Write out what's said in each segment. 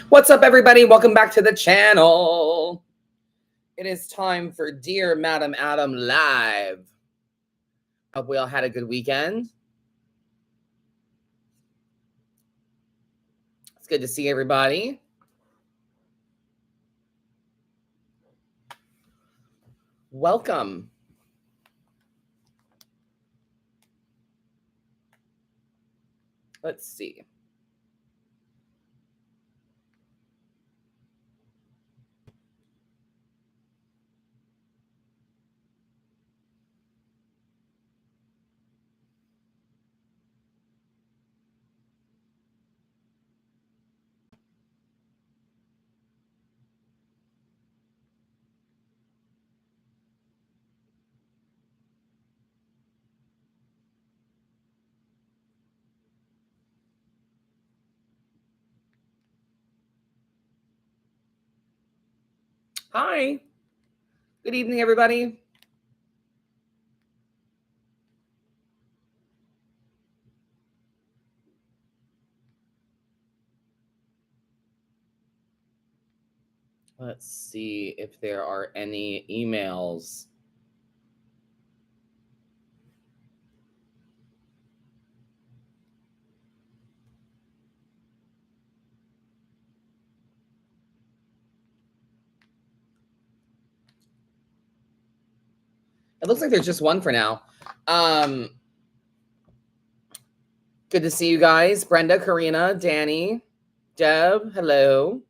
What's up, everybody? Welcome back to the channel. It is time for Dear Madam Adam Live. Hope we all had a good weekend. It's good to see everybody. Welcome. Let's see. Hi. Good evening, everybody. Let's see if there are any emails. It looks like there's just one for now. Good to see you guys. Brenda, Karina, Danny, Deb, hello.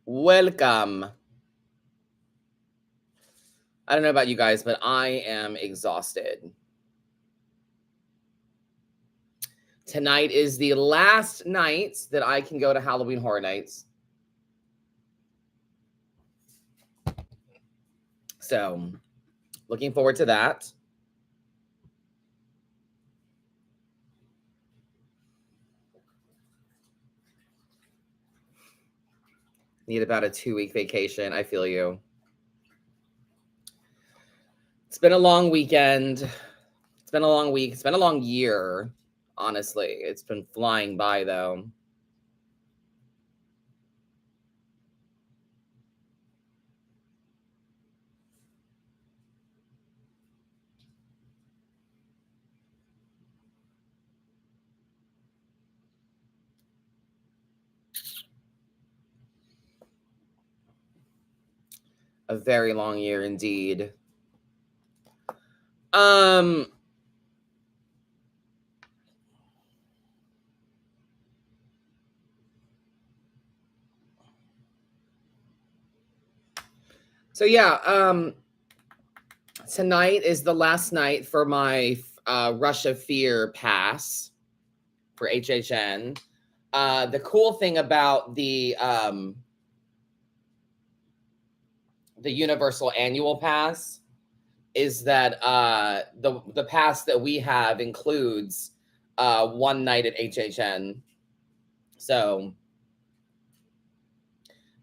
Welcome. I don't know about you guys, but I am exhausted. Tonight is the last night that I can go to Halloween Horror Nights. So, looking forward to that. Need about a 2-week vacation. I feel you. It's been a long weekend. It's been a long week. It's been a long year, honestly. It's been flying by, though. A very long year indeed. So yeah, tonight is the last night for my Rush of Fear pass for HHN. The cool thing about the Universal Annual Pass is that the pass that we have includes one night at HHN. So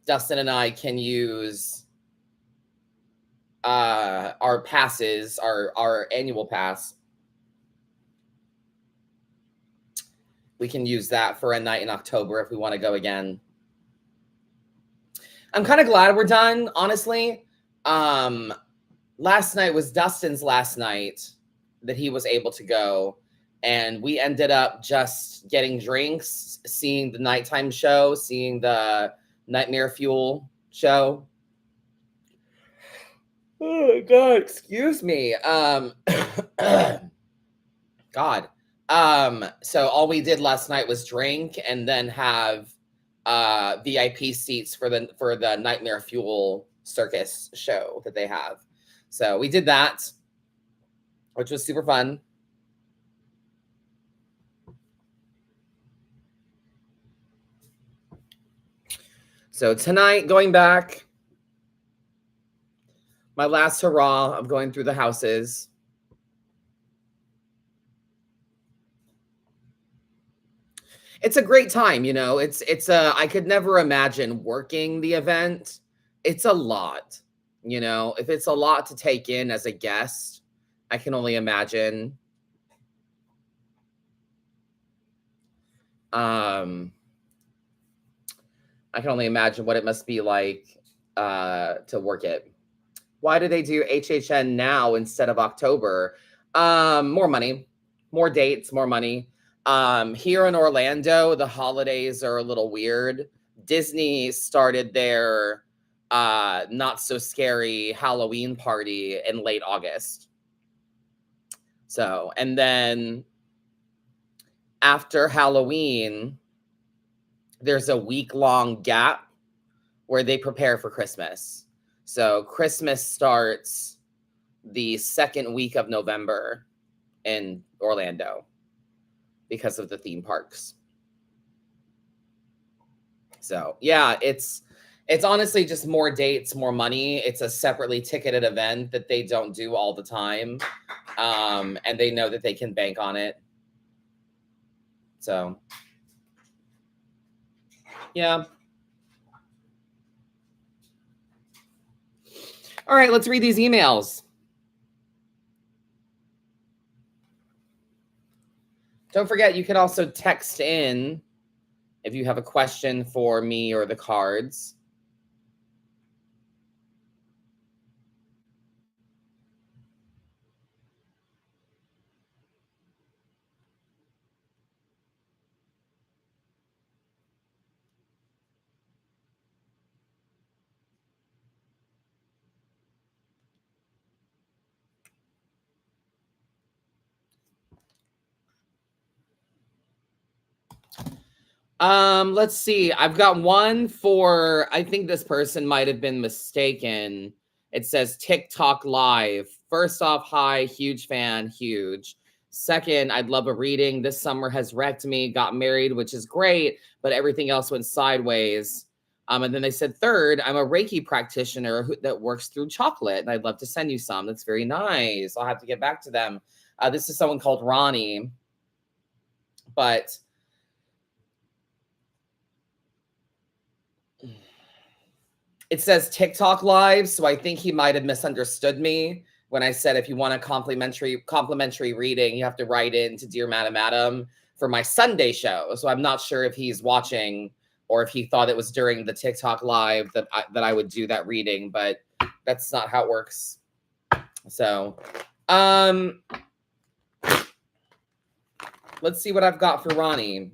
Dustin and I can use our passes, our annual pass. We can use that for a night in October if we want to go again. I'm kind of glad we're done, honestly. Last night was Dustin's last night that he was able to go. And we ended up just getting drinks, seeing the nighttime show, seeing the Nightmare Fuel show. Oh my God, excuse me. God. So all we did last night was drink and then have VIP seats for the Nightmare Fuel circus show that they have. So we did that, which was super fun. So tonight, going back, my last hurrah of going through the houses. It's a great time, you know. I could never imagine working the event. It's a lot, you know. If it's a lot to take in as a guest, I can only imagine. I can only imagine what it must be like to work it. Why do they do HHN now instead of October? More money, more dates, more money. Here in Orlando, the holidays are a little weird. Disney started their not so scary Halloween party in late August. So, and then after Halloween, there's a week-long gap where they prepare for Christmas. So Christmas starts the second week of November in Orlando because of the theme parks. So yeah, it's honestly just more dates, more money. It's a separately ticketed event that they don't do all the time. And they know that they can bank on it. So yeah. All right, let's read these emails. Don't forget, you can also text in if you have a question for me or the cards. Let's see. I've got one for, I think this person might have been mistaken. It says TikTok live. First off, hi, huge fan, huge. Second, I'd love a reading. This summer has wrecked me, got married, which is great, but everything else went sideways. And then they said, third, I'm a Reiki practitioner that works through chocolate, and I'd love to send you some. That's very nice. I'll have to get back to them. This is someone called Ronnie, but it says TikTok live, so I think he might have misunderstood me when I said if you want a complimentary reading, you have to write in to Dear Madam for my Sunday show. So I'm not sure if he's watching or if he thought it was during the TikTok live that I would do that reading, but that's not how it works. So, let's see what I've got for Ronnie.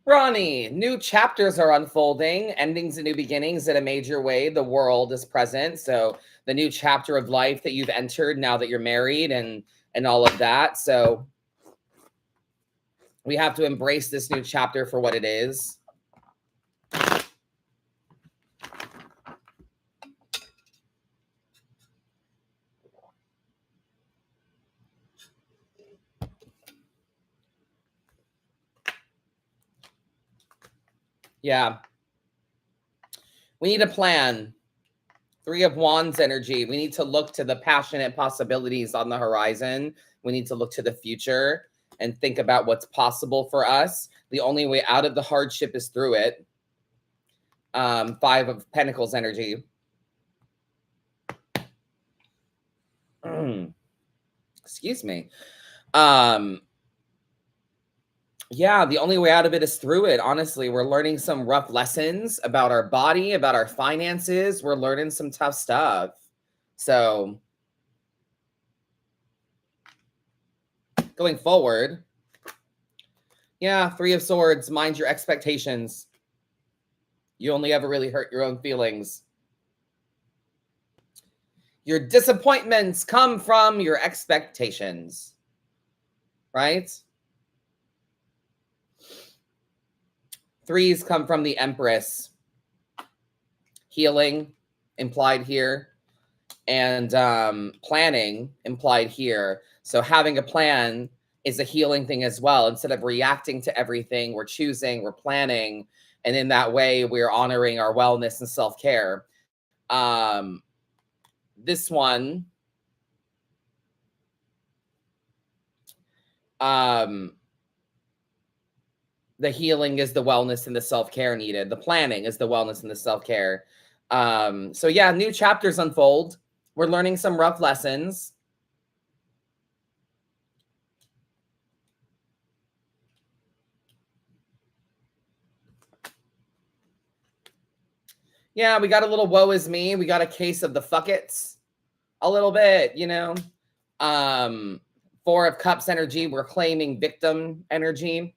Ronnie, new chapters are unfolding, endings and new beginnings in a major way. The world is present. So the new chapter of life that you've entered now that you're married and all of that. So we have to embrace this new chapter for what it is. Yeah. We need a plan. Three of Wands energy. We need to look to the passionate possibilities on the horizon. We need to look to the future and think about what's possible for us. The only way out of the hardship is through it. Five of Pentacles energy. Excuse me. Yeah, the only way out of it is through it. Honestly, we're learning some rough lessons about our body, about our finances. We're learning some tough stuff. So going forward, yeah, Three of Swords, mind your expectations. You only ever really hurt your own feelings. Your disappointments come from your expectations, right? Threes come from the Empress. Healing implied here, and planning implied here. So having a plan is a healing thing as well. Instead of reacting to everything, we're choosing, we're planning, and in that way, we're honoring our wellness and self-care. This one, the healing is the wellness and the self-care needed. The planning is the wellness and the self-care. So yeah, new chapters unfold. We're learning some rough lessons. Yeah, we got a little woe is me. We got a case of the fuckets a little bit, you know. 4 of Cups energy, we're claiming victim energy,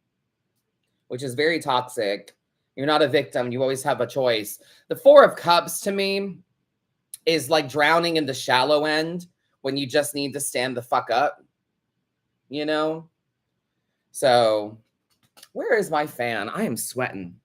which is very toxic. You're not a victim. You always have a choice. The 4 of Cups to me is like drowning in the shallow end when you just need to stand the fuck up, you know? So where is my fan? I am sweating.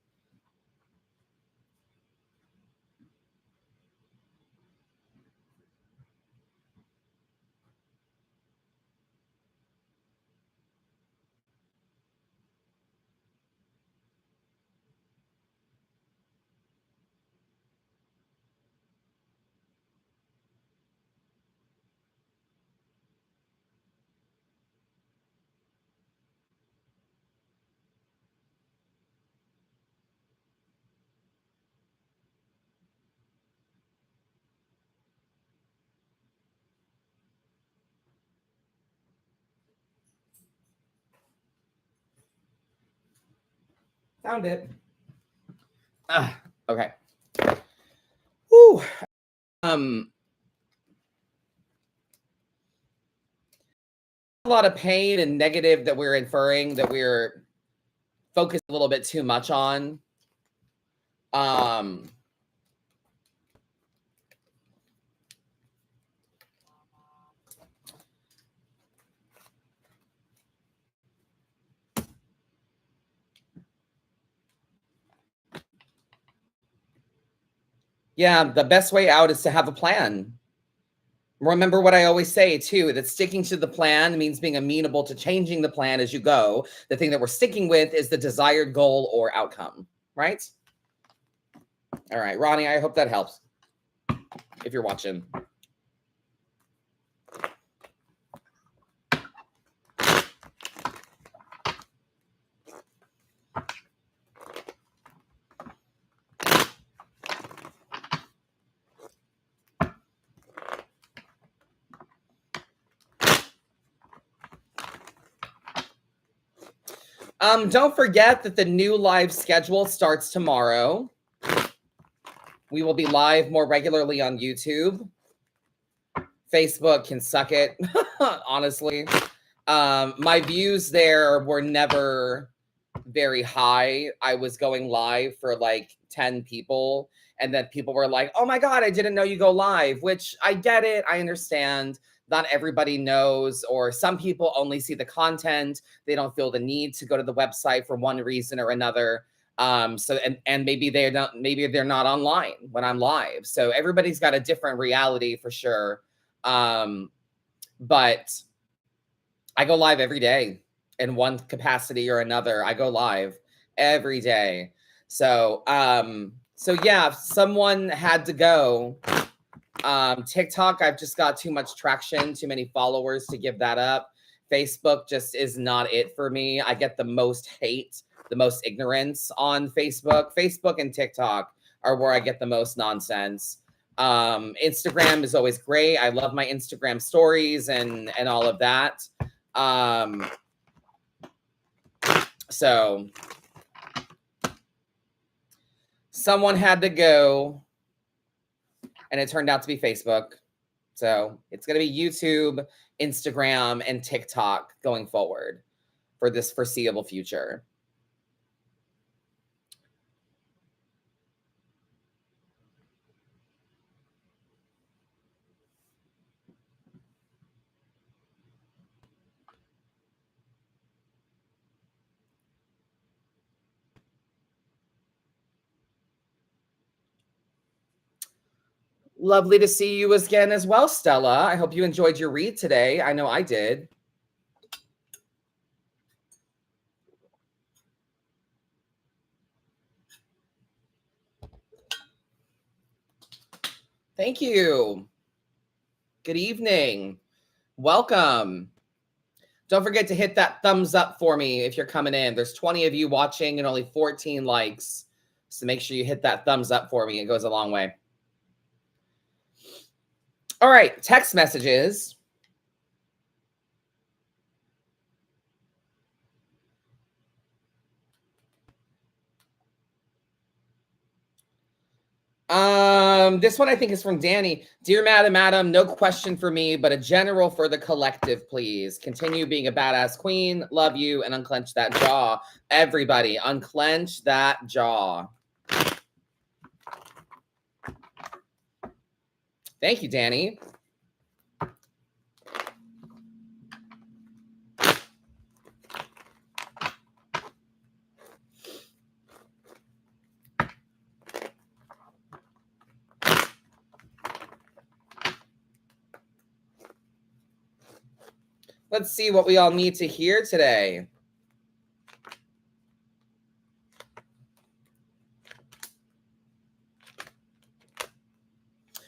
Found it. Okay. Whew. A lot of pain and negative that we're inferring, that we're focused a little bit too much on. Yeah, the best way out is to have a plan. Remember what I always say too, that sticking to the plan means being amenable to changing the plan as you go. The thing that we're sticking with is the desired goal or outcome, right? All right, Ronnie, I hope that helps if you're watching. Don't forget that the new live schedule starts tomorrow. We will be live more regularly on YouTube. Facebook can suck it, honestly. My views there were never very high. I was going live for like 10 people, and then people were like, oh my God, I didn't know you go live, which I get it. I understand. Not everybody knows, or some people only see the content. They don't feel the need to go to the website for one reason or another. So and maybe they're not online when I'm live. So everybody's got a different reality for sure. But I go live every day in one capacity or another. I go live every day. So yeah, someone had to go. TikTok, I've just got too much traction, too many followers to give that up. Facebook just is not it for me. I get the most hate, the most ignorance on Facebook. Facebook and TikTok are where I get the most nonsense. Instagram is always great. I love my Instagram stories and all of that. So someone had to go, and it turned out to be Facebook. So it's going to be YouTube, Instagram, and TikTok going forward for this foreseeable future. Lovely to see you again as well, Stella. I hope you enjoyed your read today. I know I did. Thank you. Good evening. Welcome. Don't forget to hit that thumbs up for me if you're coming in. There's 20 of you watching and only 14 likes. So make sure you hit that thumbs up for me. It goes a long way. All right, text messages. This one I think is from Danny. Dear Madam, no question for me, but a general for the collective, please. Continue being a badass queen. Love you, and unclench that jaw. Everybody, unclench that jaw. Thank you, Danny. Let's see what we all need to hear today.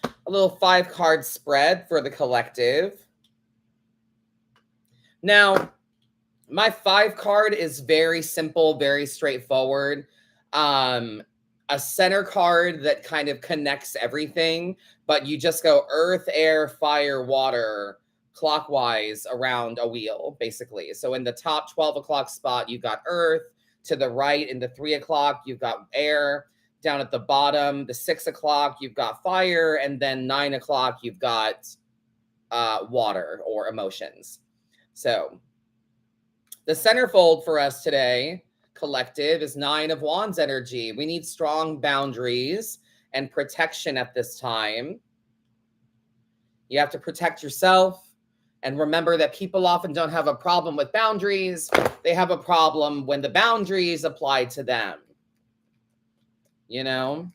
A little 5-card spread for the collective. Now, my 5 card is very simple, very straightforward. A center card that kind of connects everything, but you just go earth, air, fire, water, clockwise around a wheel, basically. So in the top 12 o'clock spot, you've got earth. To the right, in the 3 o'clock, you've got air. Down at the bottom, the 6 o'clock, you've got fire. And then 9 o'clock, you've got water or emotions. So the centerfold for us today, collective, is 9 of Wands energy. We need strong boundaries and protection at this time. You have to protect yourself. And remember that people often don't have a problem with boundaries. They have a problem when the boundaries apply to them. You know?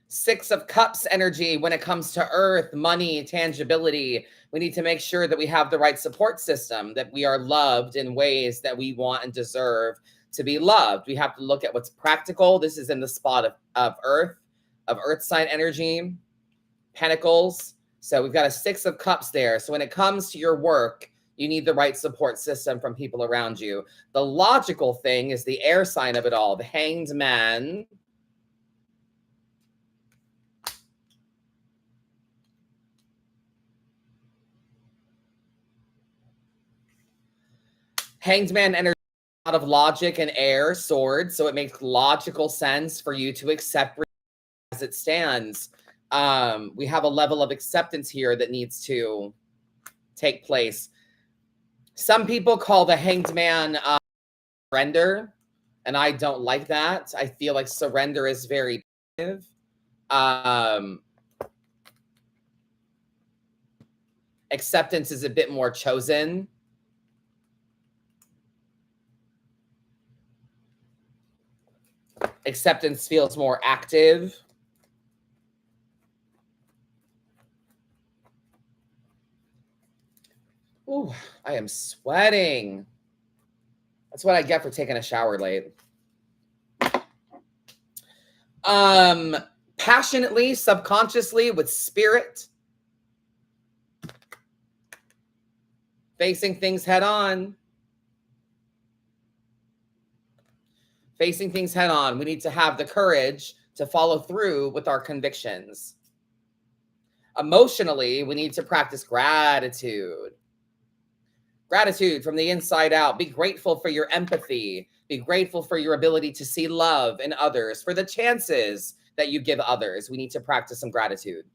6 of Cups energy when it comes to earth, money, tangibility. We need to make sure that we have the right support system, that we are loved in ways that we want and deserve to be loved. We have to look at what's practical. This is in the spot of earth sign energy, pentacles. So we've got a 6 of Cups there. So when it comes to your work, you need the right support system from people around you. The logical thing is the air sign of it all, the Hanged Man. Hanged Man energy, a lot of logic and air, swords, so it makes logical sense for you to accept as it stands. We have a level of acceptance here that needs to take place. Some people call the Hanged Man surrender, and I don't like that. I feel like surrender is very negative. Acceptance is a bit more chosen. Acceptance feels more active. Ooh, I am sweating. That's what I get for taking a shower late. Passionately, subconsciously, with spirit. Facing things head on. Facing things head on. We need to have the courage to follow through with our convictions. Emotionally, we need to practice gratitude. Gratitude from the inside out. Be grateful for your empathy. Be grateful for your ability to see love in others, for the chances that you give others. We need to practice some gratitude.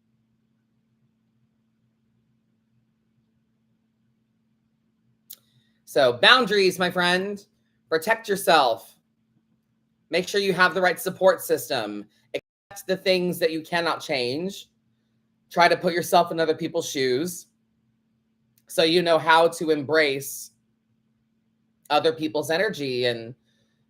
So boundaries, my friend. Protect yourself. Make sure you have the right support system. Accept the things that you cannot change. Try to put yourself in other people's shoes so you know how to embrace other people's energy, and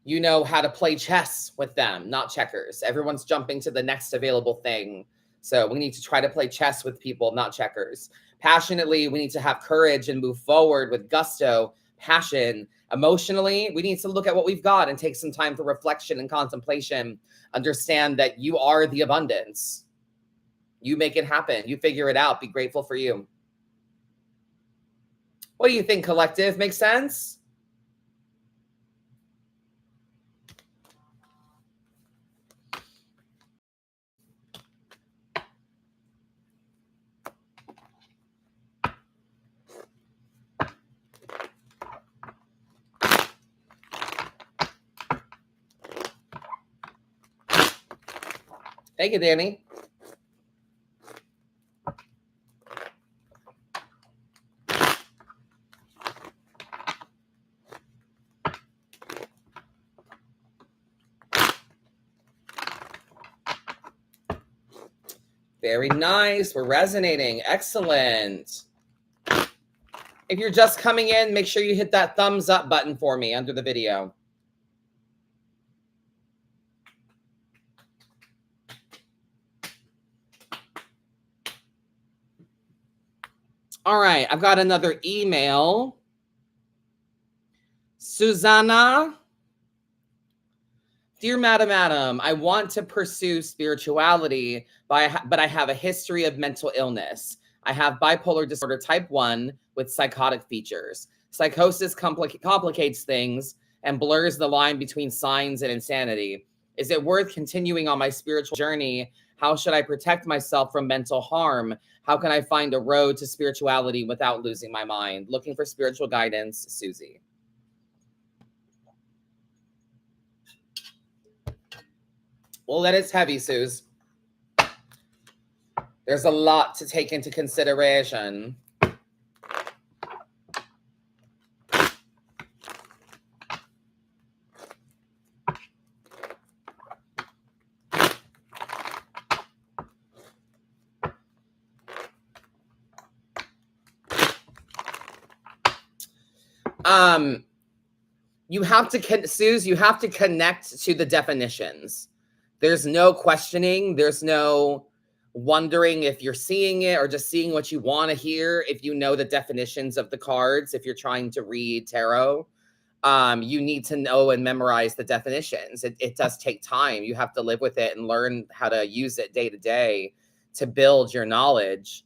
you know how to play chess with them, not checkers. Everyone's jumping to the next available thing. So we need to try to play chess with people, not checkers. Passionately, we need to have courage and move forward with gusto, passion, Emotionally, we need to look at what we've got and take some time for reflection and contemplation. Understand that you are the abundance. You make it happen. You figure it out. Be grateful for you. What do you think, collective? Makes sense? Thank you, Danny. Very nice. We're resonating. Excellent. If you're just coming in, make sure you hit that thumbs up button for me under the video. All right, I've got another email. Susanna. Dear Madam Adam, I want to pursue spirituality, but I have a history of mental illness. I have bipolar disorder type 1 with psychotic features. Psychosis complicates things and blurs the line between signs and insanity. Is it worth continuing on my spiritual journey? How should I protect myself from mental harm? How can I find a road to spirituality without losing my mind? Looking for spiritual guidance, Susie. Well, that is heavy, Suze. There's a lot to take into consideration. You have to, Suze, you have to connect to the definitions. There's no questioning. There's no wondering if you're seeing it or just seeing what you want to hear. If you know the definitions of the cards, if you're trying to read tarot, you need to know and memorize the definitions. It does take time. You have to live with it and learn how to use it day to day to build your knowledge.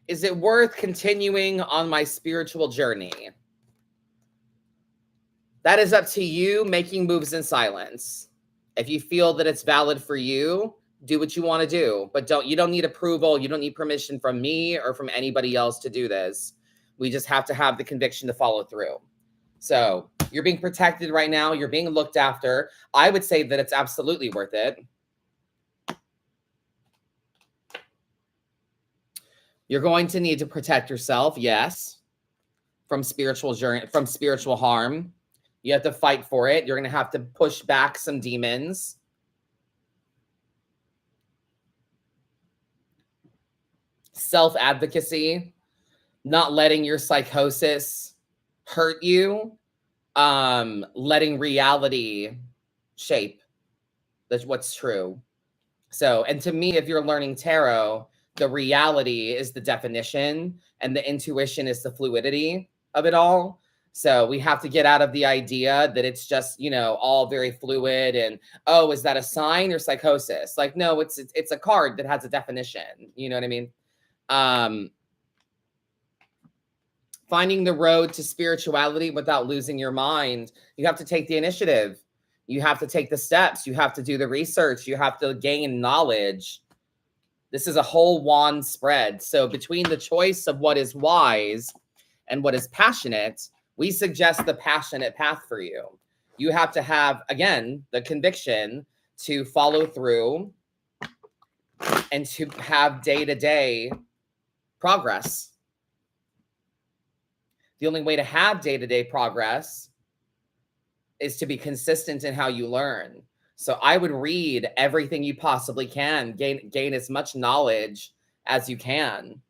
Is it worth continuing on my spiritual journey? That is up to you, making moves in silence. If you feel that it's valid for you, do what you want to do, but you don't need approval. You don't need permission from me or from anybody else to do this. We just have to have the conviction to follow through. So you're being protected right now. You're being looked after. I would say that it's absolutely worth it. You're going to need to protect yourself, yes, from spiritual harm. You have to fight for it. You're going to have to push back some demons. Self-advocacy, not letting your psychosis hurt you, letting reality shape what's true. So, and to me, if you're learning tarot, the reality is the definition and the intuition is the fluidity of it all. So we have to get out of the idea that it's just, all very fluid and, oh, is that a sign or psychosis? Like, no, it's a card that has a definition. You know what I mean? Finding the road to spirituality without losing your mind. You have to take the initiative. You have to take the steps. You have to do the research. You have to gain knowledge. This is a whole wand spread. So between the choice of what is wise and what is passionate, we suggest the passionate path for you. You have to have, again, the conviction to follow through and to have day-to-day progress. The only way to have day-to-day progress is to be consistent in how you learn. So I would read everything you possibly can, gain as much knowledge as you can.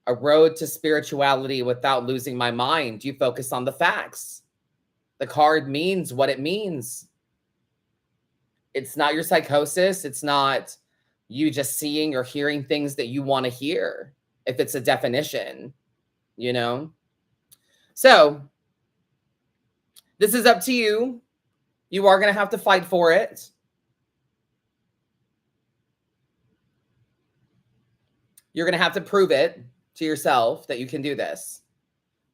A road to spirituality without losing my mind. You focus on the facts. The card means what it means. It's not your psychosis. It's not you just seeing or hearing things that you want to hear, if it's a definition, you know? So this is up to you. You are going to have to fight for it. You're going to have to prove it to yourself that you can do this.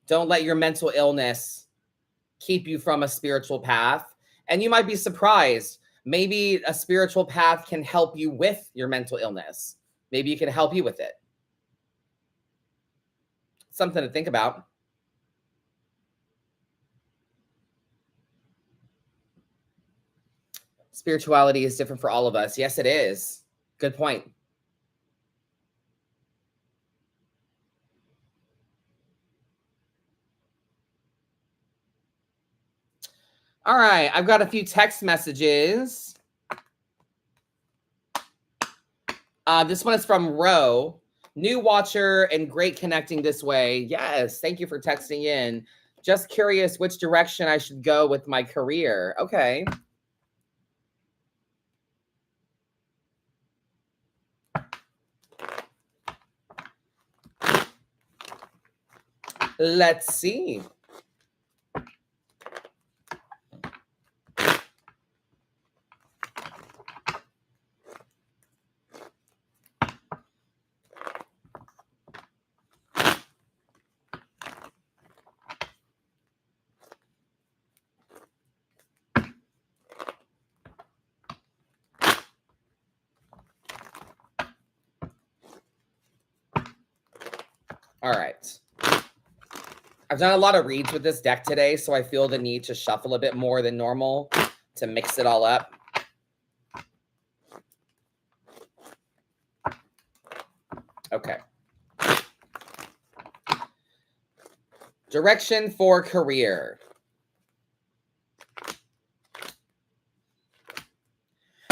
Don't let your mental illness keep you from a spiritual path. And you might be surprised. Maybe a spiritual path can help you with your mental illness. Maybe it can help you with it. Something to think about. Spirituality is different for all of us. Yes, it is. Good point. All right, I've got a few text messages. This one is from Ro. New watcher and great connecting this way. Yes, thank you for texting in. Just curious which direction I should go with my career. Okay. Let's see. All right. I've done a lot of reads with this deck today, so I feel the need to shuffle a bit more than normal to mix it all up. Okay. Direction for career.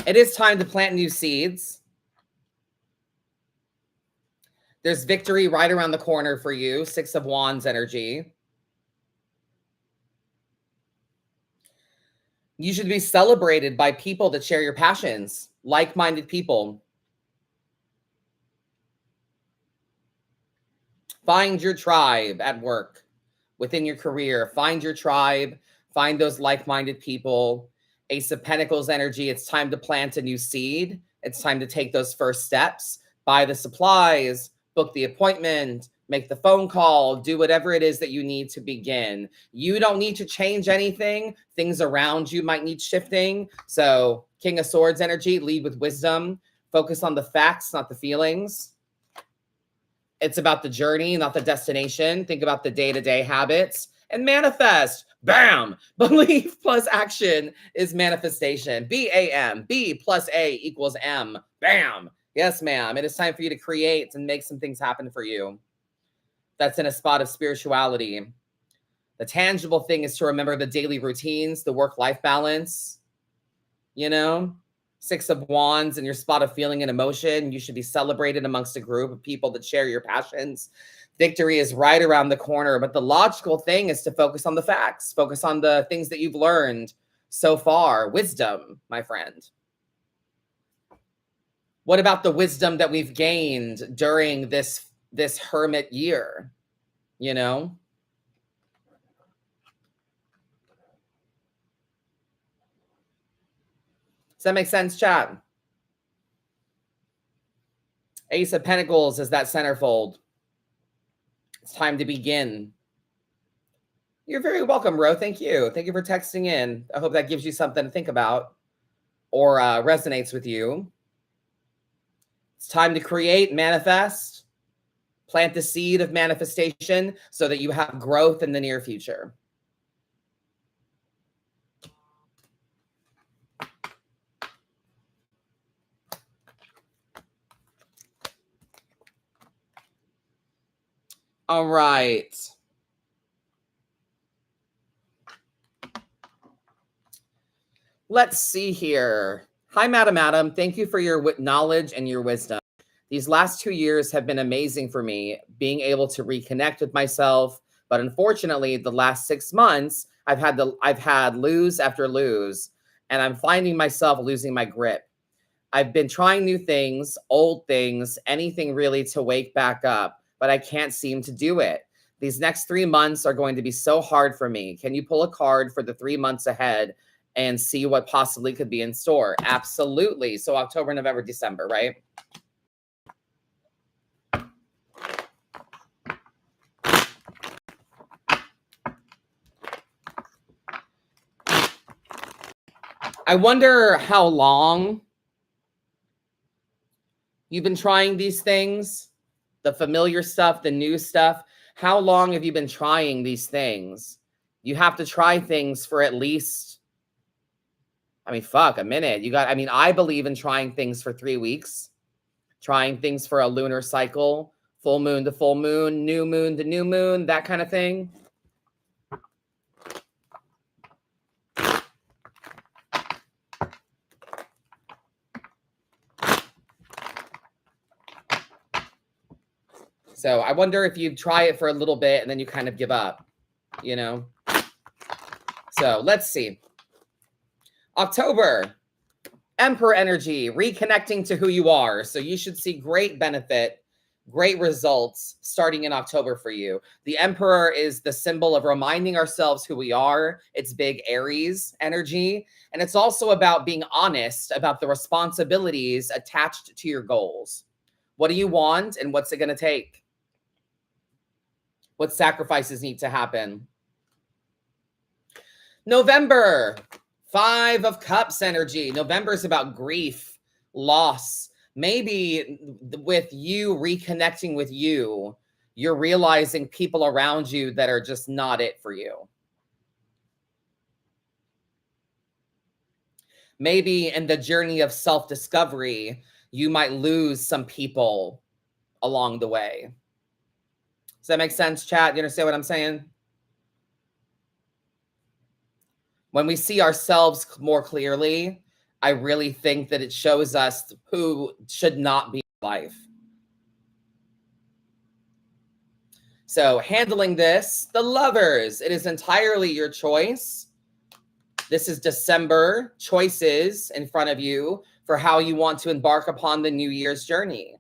It is time to plant new seeds. There's victory right around the corner for you. 6 of Wands energy. You should be celebrated by people that share your passions, like-minded people. Find your tribe at work, within your career. Find your tribe. Find those like-minded people. Ace of Pentacles energy. It's time to plant a new seed. It's time to take those first steps. Buy the supplies. Book the appointment, make the phone call, do whatever it is that you need to begin. You don't need to change anything. Things around you might need shifting. So King of Swords energy, lead with wisdom. Focus on the facts, not the feelings. It's about the journey, not the destination. Think about the day-to-day habits and manifest. Bam! Belief plus action is manifestation. BAM. B plus A equals M. Bam! Yes, ma'am. It is time for you to create and make some things happen for you. That's in a spot of spirituality. The tangible thing is to remember the daily routines, the work-life balance. You know, 6 of Wands in your spot of feeling and emotion. You should be celebrated amongst a group of people that share your passions. Victory is right around the corner, but the logical thing is to focus on the facts. Focus on the things that you've learned so far. Wisdom, my friend. What about the wisdom that we've gained during this hermit year? You know? Does that make sense, chat? Ace of Pentacles is that centerfold. It's time to begin. You're very welcome, Ro. Thank you. Thank you for texting in. I hope that gives you something to think about or resonates with you. It's time to create, manifest, plant the seed of manifestation so that you have growth in the near future. All right. Let's see here. Hi, Madam Adam. Thank you for your knowledge and your wisdom. These last 2 years have been amazing for me, being able to reconnect with myself. But unfortunately, the last 6 months, I've had lose after lose, and I'm finding myself losing my grip. I've been trying new things, old things, anything really to wake back up, but I can't seem to do it. These next 3 months are going to be so hard for me. Can you pull a card for the 3 months ahead and see what possibly could be in store? Absolutely. So October, November, December, right? I wonder how long you've been trying these things, the familiar stuff, the new stuff. How long have you been trying these things? You have to try things for at least, a minute. I believe in trying things for 3 weeks, trying things for a lunar cycle, full moon to full moon, new moon to new moon, that kind of thing. So I wonder if you try it for a little bit and then you kind of give up, you know? So let's see. October, Emperor energy, reconnecting to who you are. So you should see great benefit, great results starting in October for you. The Emperor is the symbol of reminding ourselves who we are. It's big Aries energy. And it's also about being honest about the responsibilities attached to your goals. What do you want and what's it going to take? What sacrifices need to happen? November, 5 of Cups energy. November is about grief, loss. Maybe with you reconnecting with you, you're realizing people around you that are just not it for you. Maybe in the journey of self-discovery, you might lose some people along the way. Does that make sense, chat? You understand what I'm saying? When we see ourselves more clearly, I really think that it shows us who should not be in life. So handling this, the Lovers, it is entirely your choice. This is December, choices in front of you for how you want to embark upon the New Year's journey.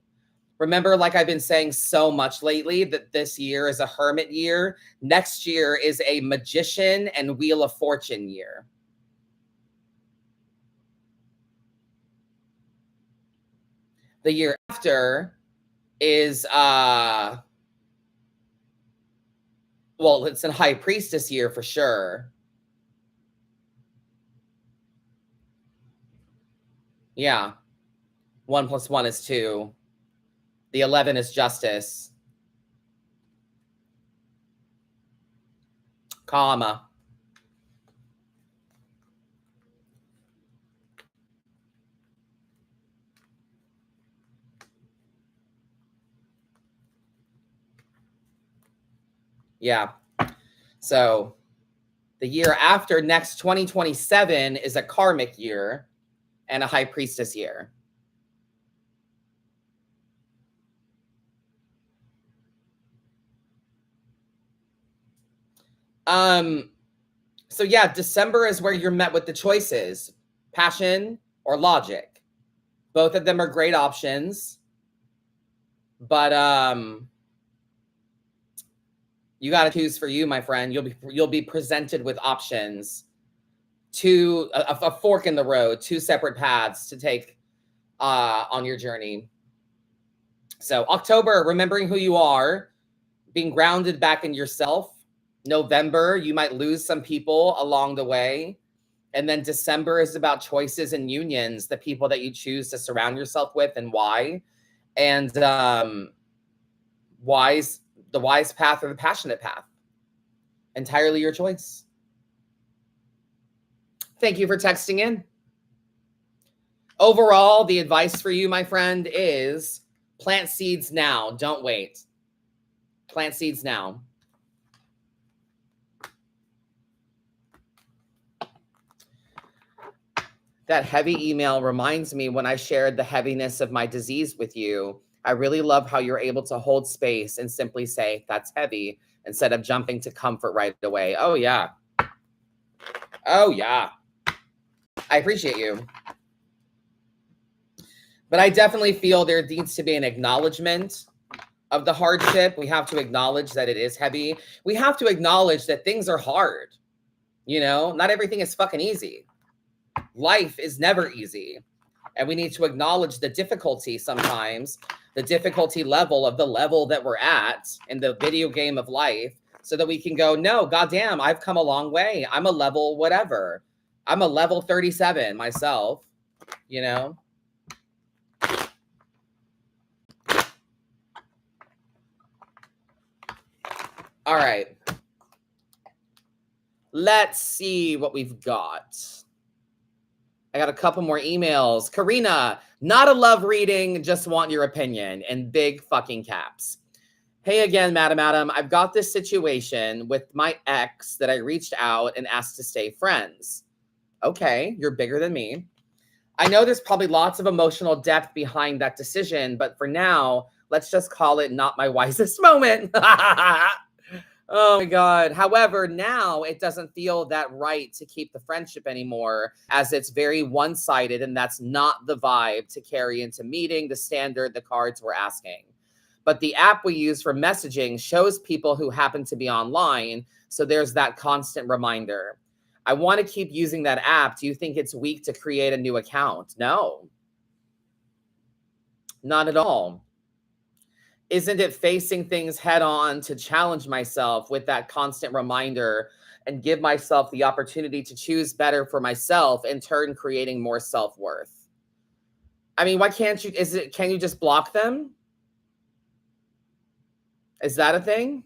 Remember, like I've been saying so much lately, that this year is a Hermit year. Next year is a Magician and Wheel of Fortune year. The year after is, well, it's a High Priestess year for sure. Yeah. 1 + 1 is 2. The 11 is Justice. Comma. Yeah. So the year after next, 2027, is a Karmic year and a High Priestess year. So yeah, December is where you're met with the choices, passion or logic. Both of them are great options, but you got to choose for you, my friend. You'll be presented with options, a fork in the road, 2 separate paths to take on your journey. So October, remembering who you are, being grounded back in yourself. November, you might lose some people along the way. And then December is about choices and unions, the people that you choose to surround yourself with and why. And the wise path or the passionate path. Entirely your choice. Thank you for texting in. Overall, the advice for you, my friend, is plant seeds now. Don't wait. Plant seeds now. That heavy email reminds me when I shared the heaviness of my disease with you. I really love how you're able to hold space and simply say, that's heavy, instead of jumping to comfort right away. Oh, yeah. Oh, yeah. I appreciate you. But I definitely feel there needs to be an acknowledgement of the hardship. We have to acknowledge that it is heavy. We have to acknowledge that things are hard. You know, not everything is fucking easy. Life is never easy. And we need to acknowledge the difficulty sometimes, the difficulty level of the level that we're at in the video game of life, so that we can go, no, goddamn, I've come a long way. I'm a level whatever. I'm a level 37 myself, you know? All right. Let's see what we've got. I got a couple more emails. Karina, not a love reading, just want your opinion in big fucking caps. Hey again, Madam Adam. I've got this situation with my ex that I reached out and asked to stay friends. Okay, you're bigger than me. I know there's probably lots of emotional depth behind that decision, but for now, let's just call it not my wisest moment. Oh my God. However, now it doesn't feel that right to keep the friendship anymore, as it's very one-sided, and that's not the vibe to carry into meeting the standard, the cards we're asking. But the app we use for messaging shows people who happen to be online, so there's that constant reminder. I want to keep using that app. Do you think it's weak to create a new account? No. Not at all. Isn't it facing things head on to challenge myself with that constant reminder and give myself the opportunity to choose better for myself, in turn creating more self-worth? I mean, why can't you, can you just block them? Is that a thing?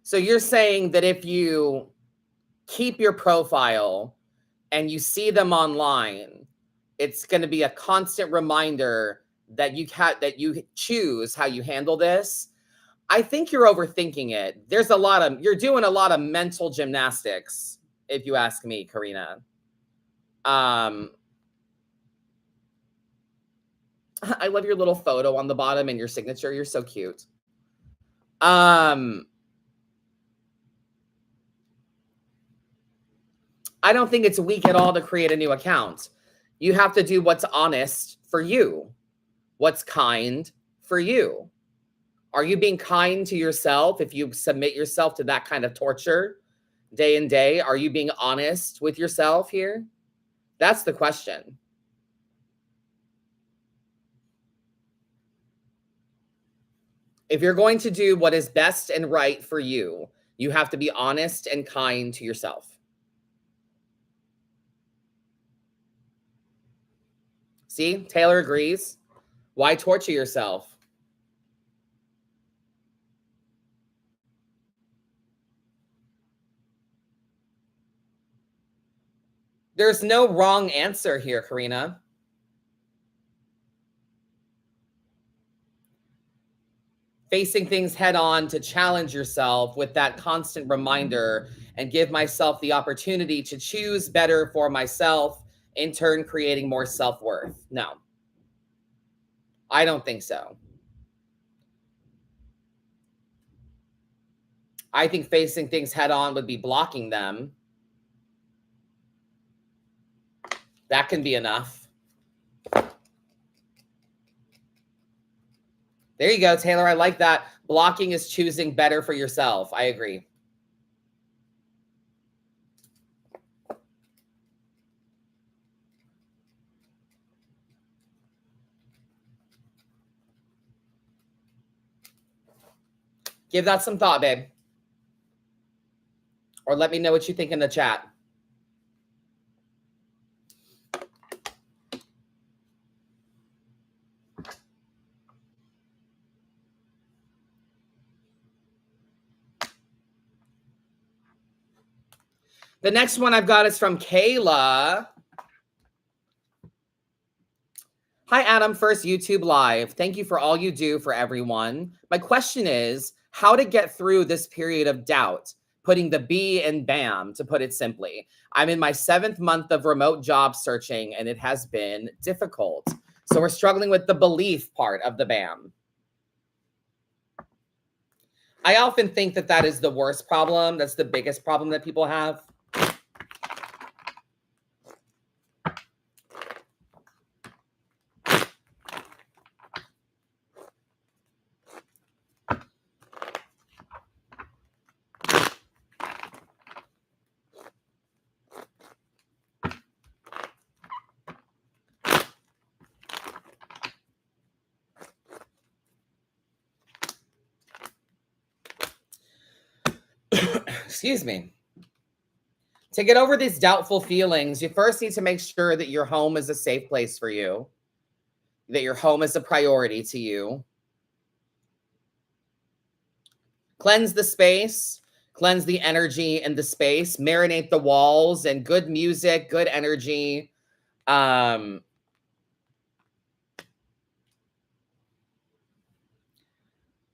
So you're saying that if you keep your profile and you see them online, it's going to be a constant reminder that you choose how you handle this. I think you're overthinking it. You're doing a lot of mental gymnastics, if you ask me, Karina. I love your little photo on the bottom and your signature. You're so cute. I don't think it's weak at all to create a new account. You have to do what's honest for you, what's kind for you. Are you being kind to yourself if you submit yourself to that kind of torture day and day? Are you being honest with yourself here? That's the question. If you're going to do what is best and right for you, you have to be honest and kind to yourself. See, Taylor agrees. Why torture yourself? There's no wrong answer here, Karina. Facing things head on to challenge yourself with that constant reminder and give myself the opportunity to choose better for myself, in turn creating more self-worth. No, I don't think so. I think facing things head on would be blocking them. That can be enough. There you go, Taylor. I like that. Blocking is choosing better for yourself. I agree. Give that some thought, babe. Or let me know what you think in the chat. The next one I've got is from Kayla. Hi, Adam. First YouTube Live. Thank you for all you do for everyone. My question is how to get through this period of doubt, putting the B in BAM, to put it simply. I'm in my 7th month of remote job searching, and it has been difficult. So we're struggling with the belief part of the BAM. I often think that that is the worst problem. That's the biggest problem that people have. Excuse me. To get over these doubtful feelings, you first need to make sure that your home is a safe place for you, that your home is a priority to you. Cleanse the space, cleanse the energy in the space, marinate the walls, and good music, good energy. I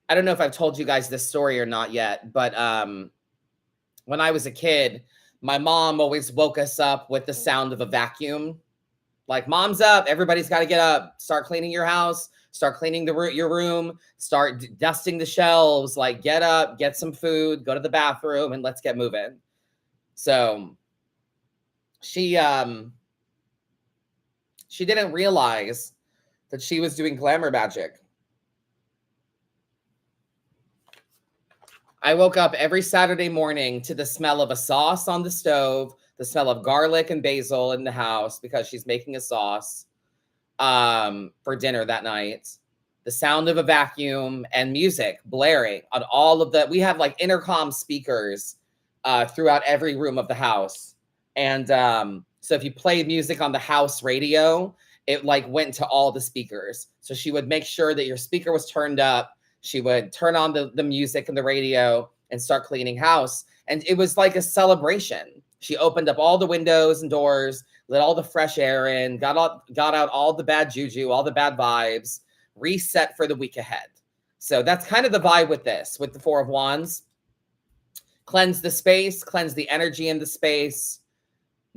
don't know if I've told you guys this story or not yet, but when I was a kid, my mom always woke us up with the sound of a vacuum. Like, mom's up, everybody's got to get up, start cleaning your house, start cleaning your room, start dusting the shelves, like get up, get some food, go to the bathroom, and let's get moving. So she didn't realize that she was doing glamour magic. I woke up every Saturday morning to the smell of a sauce on the stove, the smell of garlic and basil in the house because she's making a sauce for dinner that night. The sound of a vacuum and music blaring on all of the, we have like intercom speakers throughout every room of the house. And so if you play music on the house radio, it like went to all the speakers. So she would make sure that your speaker was turned up. She would turn on the music and the radio and start cleaning house. And it was like a celebration. She opened up all the windows and doors, let all the fresh air in, got out all the bad juju, all the bad vibes, reset for the week ahead. So that's kind of the vibe with this, with the Four of Wands. Cleanse the space, cleanse the energy in the space,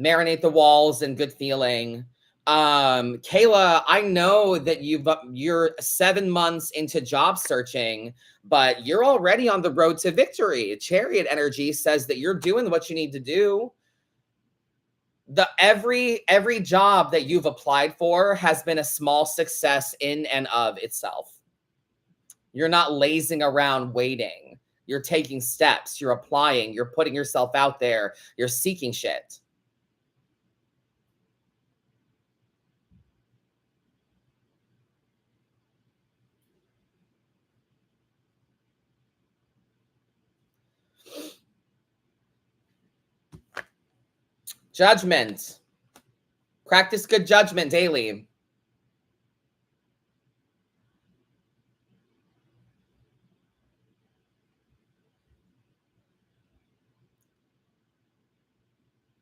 marinate the walls in good feeling. Kayla, I know that you're 7 months into job searching, but you're already on the road to victory. Chariot energy says that you're doing what you need to do. Every job that you've applied for has been a small success in and of itself. You're not lazing around waiting. You're taking steps, you're applying, you're putting yourself out there, you're seeking shit. Judgment. Practice good judgment daily.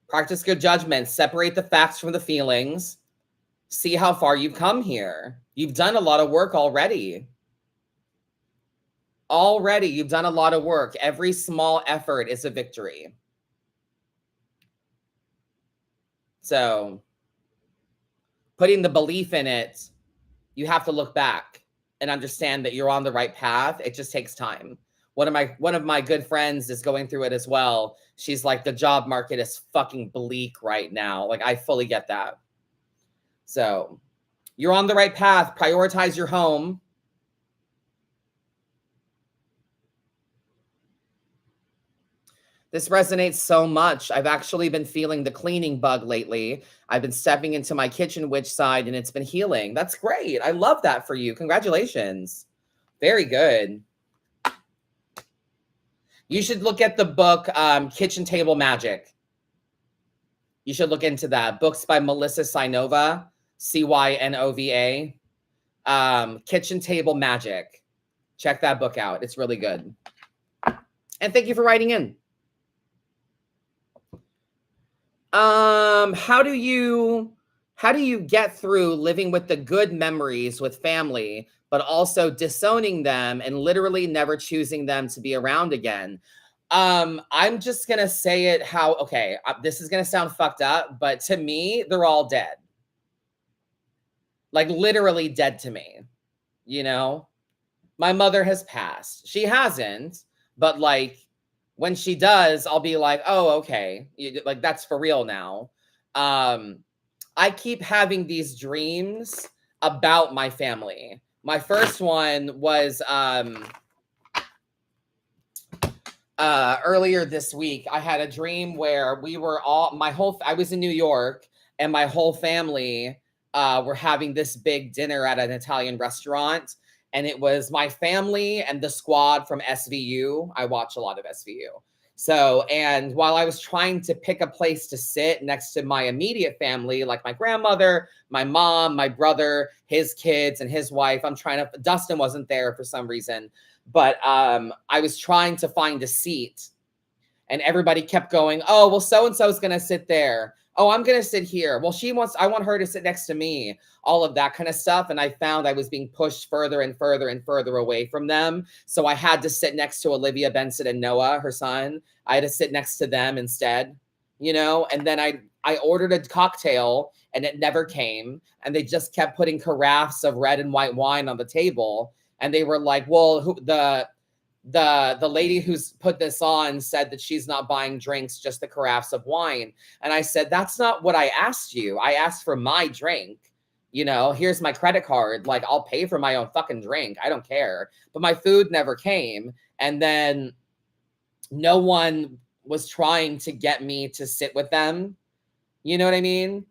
Practice good judgment. Separate the facts from the feelings. See how far you've come here. You've done a lot of work already. Already, you've done a lot of work. Every small effort is a victory. So, putting the belief in it, you have to look back and understand that you're on the right path. It just takes time. One of my good friends is going through it as well. She's like, the job market is fucking bleak right now. Like, I fully get that. So, you're on the right path. Prioritize your home. This resonates so much. I've actually been feeling the cleaning bug lately. I've been stepping into my kitchen witch side and it's been healing. That's great. I love that for you. Congratulations. Very good. You should look at the book, Kitchen Table Magic. You should look into that. Books by Melissa Cynova, Cynova. Kitchen Table Magic. Check that book out. It's really good. And thank you for writing in. How do you get through living with the good memories with family, but also disowning them and literally never choosing them to be around again? I'm just gonna say it this is gonna sound fucked up, but to me, they're all dead. like literally dead to me, you know? My mother has passed. She hasn't, but like when she does, I'll be like, oh, okay. Like that's for real now. I keep having these dreams about my family. My first one was earlier this week. I had a dream where we were all I was in New York and my whole family were having this big dinner at an Italian restaurant, and it was my family and the squad from SVU. I watch a lot of SVU. So, and while I was trying to pick a place to sit next to my immediate family, like my grandmother, my mom, my brother, his kids, and his wife, Dustin wasn't there for some reason, but I was trying to find a seat, and everybody kept going, oh, well, so-and-so is going to sit there. Oh, I'm going to sit here. Well, I want her to sit next to me, all of that kind of stuff. And I found I was being pushed further and further and further away from them. So I had to sit next to Olivia Benson and Noah, her son. I had to sit next to them instead, and then I ordered a cocktail and it never came. And they just kept putting carafes of red and white wine on the table. And they were like, well, the lady who's put this on said that she's not buying drinks, just the carafes of wine. And I said, that's not what I asked you. I asked for my drink. Here's my credit card. Like, I'll pay for my own fucking drink. I don't care. But my food never came. And then no one was trying to get me to sit with them. You know what I mean?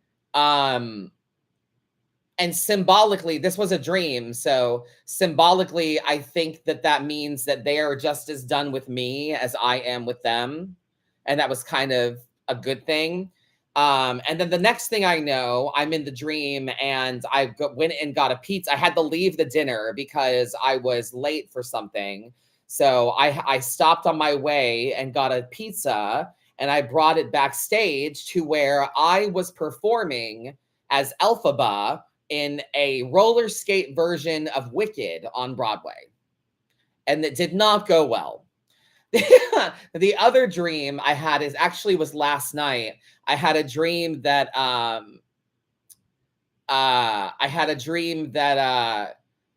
And symbolically, this was a dream. So symbolically, I think that means that they are just as done with me as I am with them. And that was kind of a good thing. And then the next thing I know, I'm in the dream and I went and got a pizza. I had to leave the dinner because I was late for something. So I stopped on my way and got a pizza, and I brought it backstage to where I was performing as Elphaba in a roller skate version of Wicked on Broadway. And it did not go well. The other dream I had was last night. I had a dream that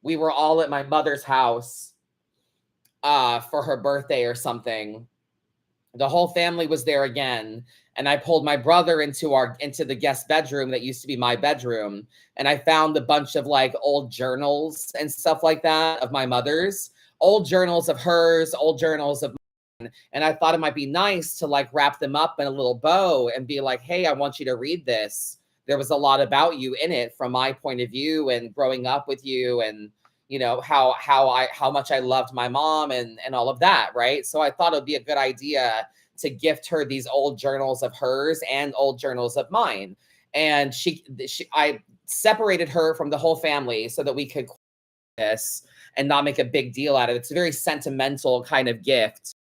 we were all at my mother's house for her birthday or something. The whole family was there again. And I pulled my brother into the guest bedroom that used to be my bedroom. And I found a bunch of like old journals and stuff like that of my mother's, old journals of hers, old journals of mine. And I thought it might be nice to like wrap them up in a little bow and be like, hey, I want you to read this. There was a lot about you in it from my point of view and growing up with you, and how much I loved my mom and all of that, right? So I thought it would be a good idea to gift her these old journals of hers and old journals of mine. And I separated her from the whole family so that we could this and not make a big deal out of it. It's a very sentimental kind of gift.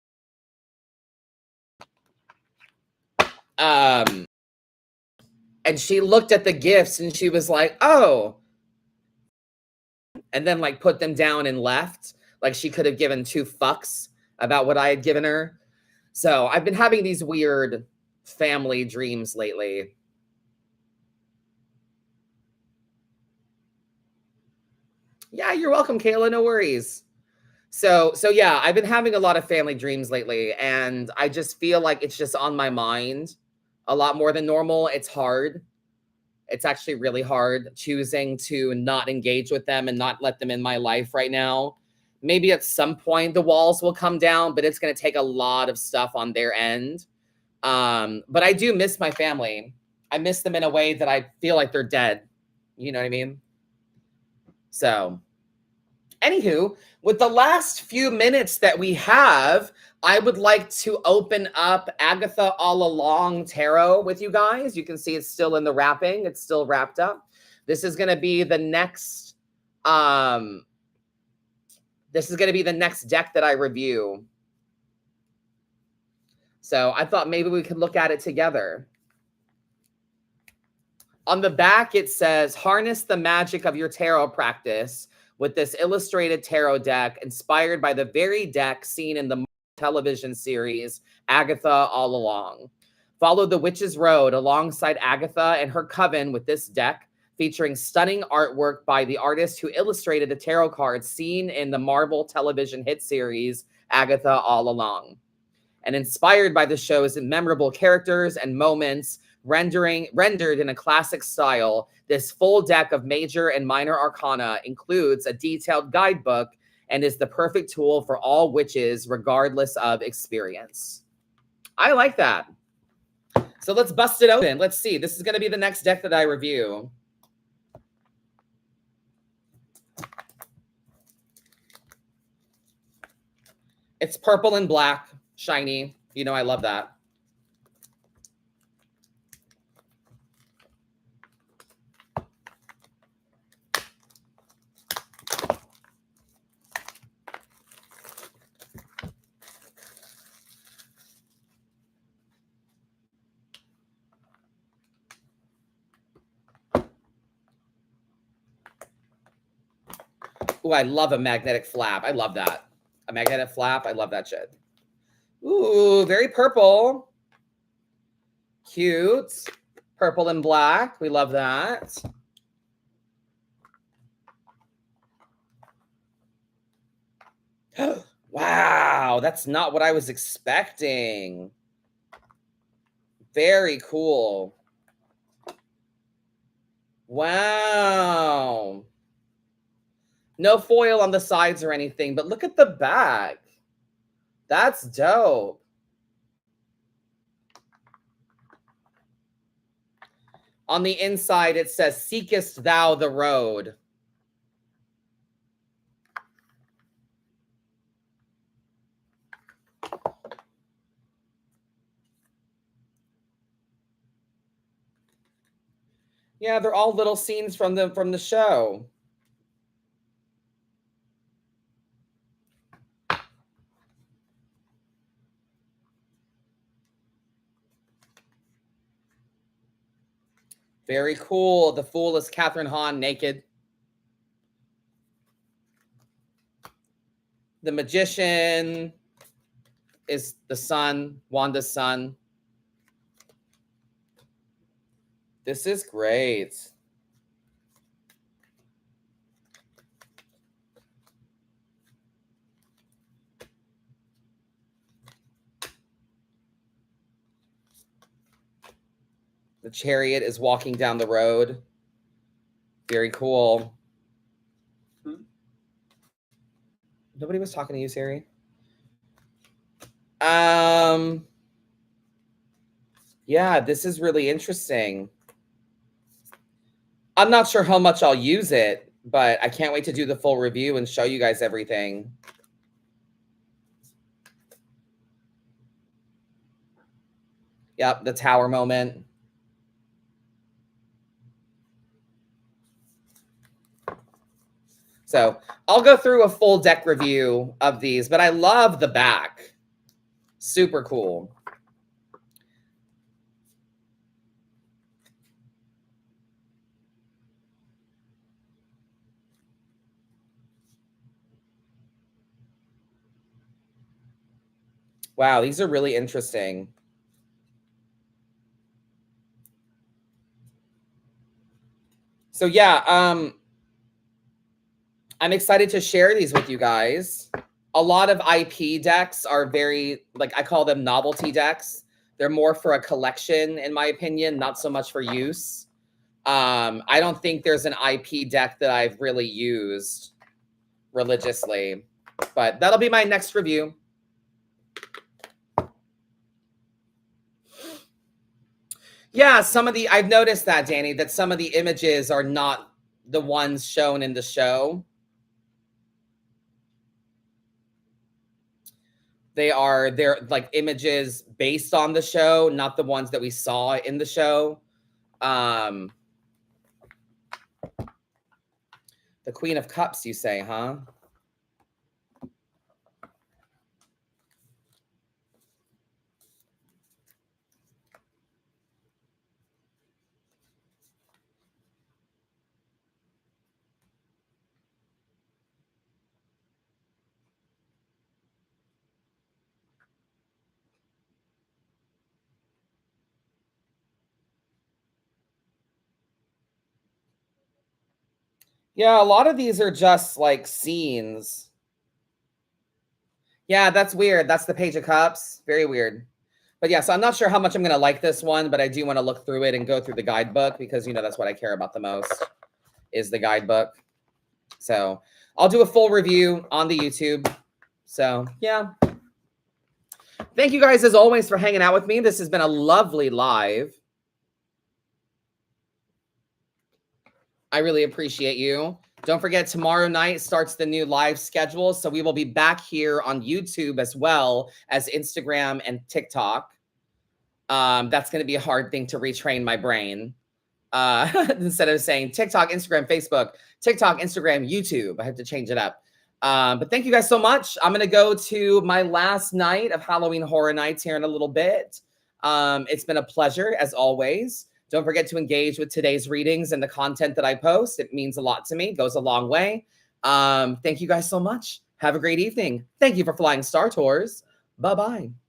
And she looked at the gifts and she was like, oh, and then like put them down and left. Like she could have given 2 fucks about what I had given her. So I've been having these weird family dreams lately. Yeah, you're welcome, Kayla. No worries. So yeah, I've been having a lot of family dreams lately, and I just feel like it's just on my mind a lot more than normal. It's hard. It's actually really hard choosing to not engage with them and not let them in my life right now. Maybe at some point the walls will come down, but it's going to take a lot of stuff on their end. But I do miss my family. I miss them in a way that I feel like they're dead. You know what I mean? So, anywho, with the last few minutes that we have, I would like to open up Agatha All Along Tarot with you guys. You can see it's still in the wrapping. It's still wrapped up. This is going to be the next deck that I review. So I thought maybe we could look at it together. On the back, it says, harness the magic of your tarot practice with this illustrated tarot deck inspired by the very deck seen in the television series Agatha All Along. Follow the witch's road alongside Agatha and her coven with this deck featuring stunning artwork by the artist who illustrated the tarot cards seen in the Marvel television hit series Agatha All Along. And inspired by the show's memorable characters and moments rendered in a classic style, this full deck of major and minor arcana includes a detailed guidebook and is the perfect tool for all witches, regardless of experience. I like that. So let's bust it open. Let's see. This is going to be the next deck that I review. It's purple and black, shiny. You know I love that. Ooh, I love a magnetic flap. I love that. A magnetic flap. I love that shit. Ooh, very purple. Cute. Purple and black. We love that. Wow, that's not what I was expecting. Very cool. Wow. No foil on the sides or anything, but look at the back. That's dope. On the inside, it says, "Seekest thou the road?" Yeah, they're all little scenes from the show. Very cool. The Fool is Catherine Hahn naked. The Magician is the son, Wanda's son. This is great. The chariot is walking down the road. Very cool. Nobody was talking to you, Siri. Yeah, this is really interesting. I'm not sure how much I'll use it, but I can't wait to do the full review and show you guys everything. Yep, the tower moment. So I'll go through a full deck review of these, but I love the back. Super cool. Wow, these are really interesting. So yeah, I'm excited to share these with you guys. A lot of IP decks are very, like, I call them novelty decks. They're more for a collection, in my opinion, not so much for use. I don't think there's an IP deck that I've really used religiously, but that'll be my next review. Yeah, I've noticed that, Danny, that some of the images are not the ones shown in the show. They're like images based on the show, not the ones that we saw in the show. The Queen of Cups, you say, huh? Yeah, a lot of these are just like scenes. Yeah, that's weird. That's the Page of Cups. Very weird. But yeah, so I'm not sure how much I'm going to like this one, but I do want to look through it and go through the guidebook because, that's what I care about the most is the guidebook. So I'll do a full review on the YouTube. So yeah. Thank you guys as always for hanging out with me. This has been a lovely live. I really appreciate you. Don't forget, tomorrow night starts the new live schedule. So we will be back here on YouTube as well as Instagram and TikTok. That's going to be a hard thing to retrain my brain. Instead of saying TikTok, Instagram, Facebook, TikTok, Instagram, YouTube. I have to change it up. But thank you guys so much. I'm going to go to my last night of Halloween Horror Nights here in a little bit. It's been a pleasure as always. Don't forget to engage with today's readings and the content that I post. It means a lot to me. It goes a long way. Thank you guys so much. Have a great evening. Thank you for flying Star Tours. Bye-bye.